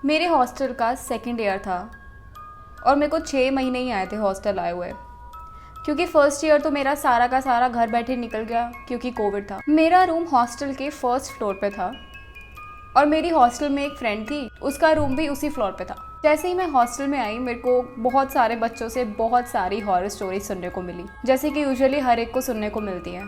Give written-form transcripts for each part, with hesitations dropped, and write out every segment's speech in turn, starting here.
मेरे हॉस्टल का second year था और मेरे को 6 महीने ही आए थे हॉस्टल आए हुए, क्योंकि फर्स्ट ईयर तो मेरा सारा का सारा घर बैठे निकल गया क्योंकि कोविड था। मेरा रूम हॉस्टल के फर्स्ट फ्लोर पे था और मेरी हॉस्टल में एक फ्रेंड थी, उसका रूम भी उसी फ्लोर पे था। जैसे ही मैं हॉस्टल में आई, मेरे को बहुत सारे बच्चों से बहुत सारी हॉरर स्टोरी सुनने को मिली, जैसे कि यूजुअली हर एक को सुनने को मिलती है।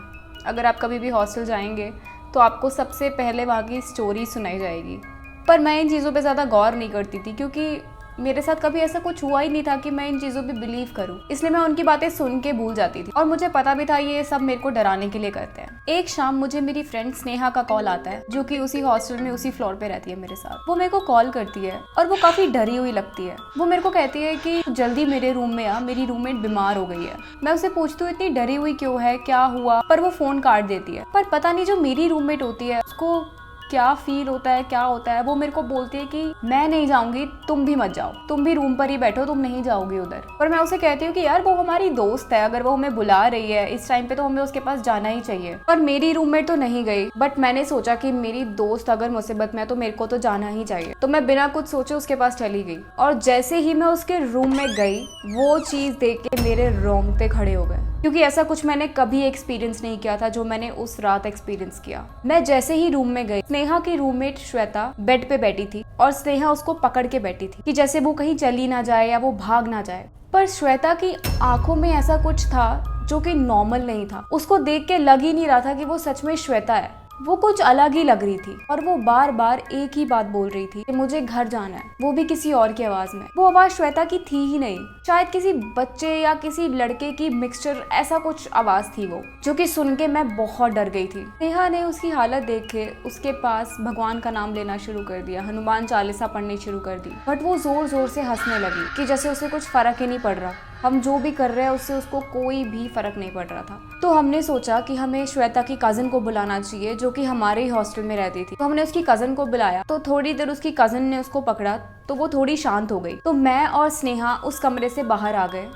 अगर आप कभी भी हॉस्टल जाएंगे तो आपको सबसे पहले वहाँ की स्टोरी सुनाई जाएगी। पर मैं इन चीज़ों पे ज़्यादा गौर नहीं करती थी, क्योंकि मेरे साथ कभी ऐसा कुछ हुआ ही नहीं था कि मैं इन चीज़ों पे बिलीव करूं, इसलिए मैं उनकी बातें सुन के भूल जाती थी और मुझे पता भी था ये सब मेरे को डराने के लिए करते हैं। एक शाम मुझे मेरी फ्रेंड स्नेहा का कॉल आता है, जो कि उसी हॉस्टल में उसी फ्लोर पे रहती है मेरे साथ। वो मेरे को कॉल करती है और वो काफ़ी डरी हुई लगती है। वो मेरे को कहती है कि जल्दी मेरे रूम में आ, मेरी रूममेट बीमार हो गई है। मैं उसे पूछती हूँ इतनी डरी हुई क्यों है, क्या हुआ, पर वो फ़ोन काट देती है। पर पता नहीं जो मेरी रूममेट होती है उसको क्या फील होता है, क्या होता है, वो मेरे को बोलती है कि मैं नहीं जाऊंगी, तुम भी मत जाओ, तुम भी रूम पर ही बैठो, तुम नहीं जाओगी उधर। पर मैं उसे कहती हूँ कि यार वो हमारी दोस्त है, अगर वो हमें बुला रही है इस टाइम पे तो हमें उसके पास जाना ही चाहिए। पर मेरी रूममेट तो नहीं गई, बट मैंने सोचा कि मेरी दोस्त अगर मुसीबत में है तो मेरे को तो जाना ही चाहिए। तो मैं बिना कुछ सोचे उसके पास चली गई और जैसे ही मैं उसके रूम में गई, वो चीज देख के मेरे रोंगटे खड़े हो गए, क्योंकि ऐसा कुछ मैंने कभी एक्सपीरियंस नहीं किया था जो मैंने उस रात एक्सपीरियंस किया। मैं जैसे ही रूम में गई, स्नेहा की रूममेट श्वेता बेड पे बैठी थी और स्नेहा उसको पकड़ के बैठी थी कि जैसे वो कहीं चली ना जाए या वो भाग ना जाए। पर श्वेता की आंखों में ऐसा कुछ था जो कि नॉर्मल नहीं था। उसको देख के लग ही नहीं रहा था कि वो सच में श्वेता है, वो कुछ अलग ही लग रही थी और वो बार बार एक ही बात बोल रही थी कि मुझे घर जाना है, वो भी किसी और की आवाज में। वो आवाज श्वेता की थी ही नहीं, शायद किसी बच्चे या किसी लड़के की मिक्सचर, ऐसा कुछ आवाज थी वो, जो कि सुन के मैं बहुत डर गई थी। नेहा ने उसकी हालत देख के उसके पास भगवान का नाम लेना शुरू कर दिया, हनुमान चालीसा पढ़नी शुरू कर दी। बट वो जोर जोर से हंसने लगी कि जैसे उसे कुछ फर्क ही नहीं पड़ रहा, हम जो भी कर रहे हैं उससे उसको कोई भी फर्क नहीं पड़ रहा था। तो हमने सोचा कि हमें श्वेता की कजन को बुलाना चाहिए, जो कि हमारे ही हॉस्टल में रहती थी। तो हमने उसकी कजन को बुलाया, तो थोड़ी देर उसकी कजन ने उसको पकड़ा तो वो थोड़ी शांत हो गई। तो मैं और स्नेहा उस कमरे से बाहर आ गए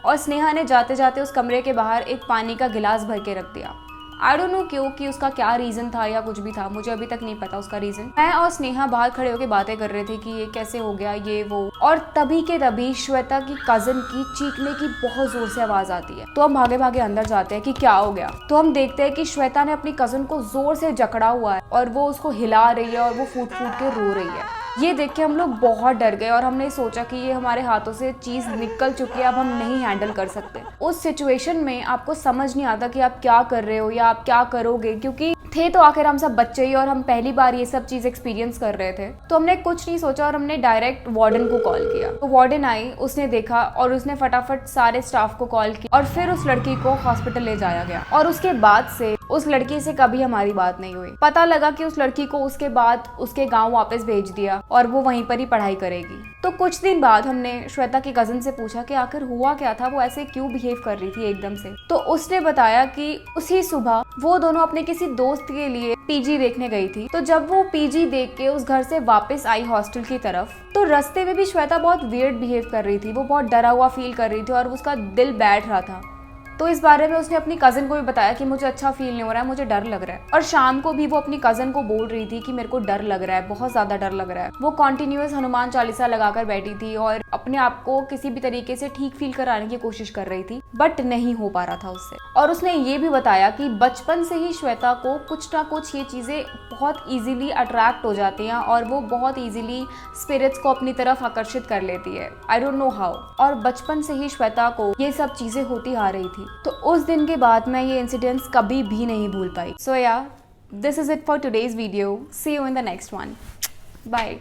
और स्नेहा ने जाते जाते उस कमरे के बाहर एक पानी का गिलास भर के रख दिया। आई डोंट नो क्यों, कि उसका क्या रीजन था या कुछ भी था, मुझे अभी तक नहीं पता उसका रीजन। मैं और स्नेहा बाहर खड़े होकर बातें कर रहे थे कि ये कैसे हो गया, ये वो, और तभी के तभी श्वेता की कजन की चीखने की बहुत जोर से आवाज आती है। तो हम भागे भागे अंदर जाते हैं कि क्या हो गया। तो हम देखते हैं कि श्वेता ने अपनी कजन को जोर से जकड़ा हुआ है और वो उसको हिला रही है और वो फूट फूट के रो रही है। ये देख के हम लोग बहुत डर गए और हमने सोचा कि ये हमारे हाथों से चीज निकल चुकी है, अब हम नहीं हैंडल कर सकते। उस सिचुएशन में आपको समझ नहीं आता कि आप क्या कर रहे हो या आप क्या करोगे, क्योंकि थे तो आखिर हम सब बच्चे ही और हम पहली बार ये सब चीज एक्सपीरियंस कर रहे थे। तो हमने कुछ नहीं सोचा और हमने डायरेक्ट वार्डन को कॉल किया। तो वार्डन आई, उसने देखा और उसने फटाफट सारे स्टाफ को कॉल किया और फिर उस लड़की को हॉस्पिटल ले जाया गया। और उसके बाद से उस लड़की से कभी हमारी बात नहीं हुई। पता लगा कि उस लड़की को उसके बाद उसके गांव वापस भेज दिया और वो वहीं पर ही पढ़ाई करेगी। तो कुछ दिन बाद हमने श्वेता की कजन से पूछा कि आखिर हुआ क्या था, वो ऐसे क्यों बिहेव कर रही थी एकदम से। तो उसने बताया कि उसी सुबह वो दोनों अपने किसी दोस्त के लिए पीजी देखने गई थी। तो जब वो पीजी देख के उस घर से वापस आई हॉस्टल की तरफ, तो रास्ते में भी श्वेता बहुत वियर्ड बिहेव कर रही थी, वो बहुत डरा हुआ फील कर रही थी और उसका दिल बैठ रहा था। तो इस बारे में उसने अपनी कजन को भी बताया कि मुझे अच्छा फील नहीं हो रहा है, मुझे डर लग रहा है। और शाम को भी वो अपनी कजन को बोल रही थी कि मेरे को डर लग रहा है, बहुत ज्यादा डर लग रहा है। वो कॉन्टिन्यूअस हनुमान चालीसा लगाकर बैठी थी और अपने आप को किसी भी तरीके से ठीक फील कराने की कोशिश कर रही थी, बट नहीं हो पा रहा था उससे। और उसने ये भी बताया कि बचपन से ही श्वेता को कुछ ना कुछ ये चीजें बहुत इजीली अट्रैक्ट हो जाती हैं और वो बहुत इजीली स्पिरिट्स को अपनी तरफ आकर्षित कर लेती है। I don't know how. और बचपन से ही श्वेता को ये सब चीजें होती आ रही थी। तो उस दिन के बाद मैं ये इंसिडेंट्स कभी भी नहीं भूल पाई। So yeah, this is it for today's video. See you in the next one. Bye.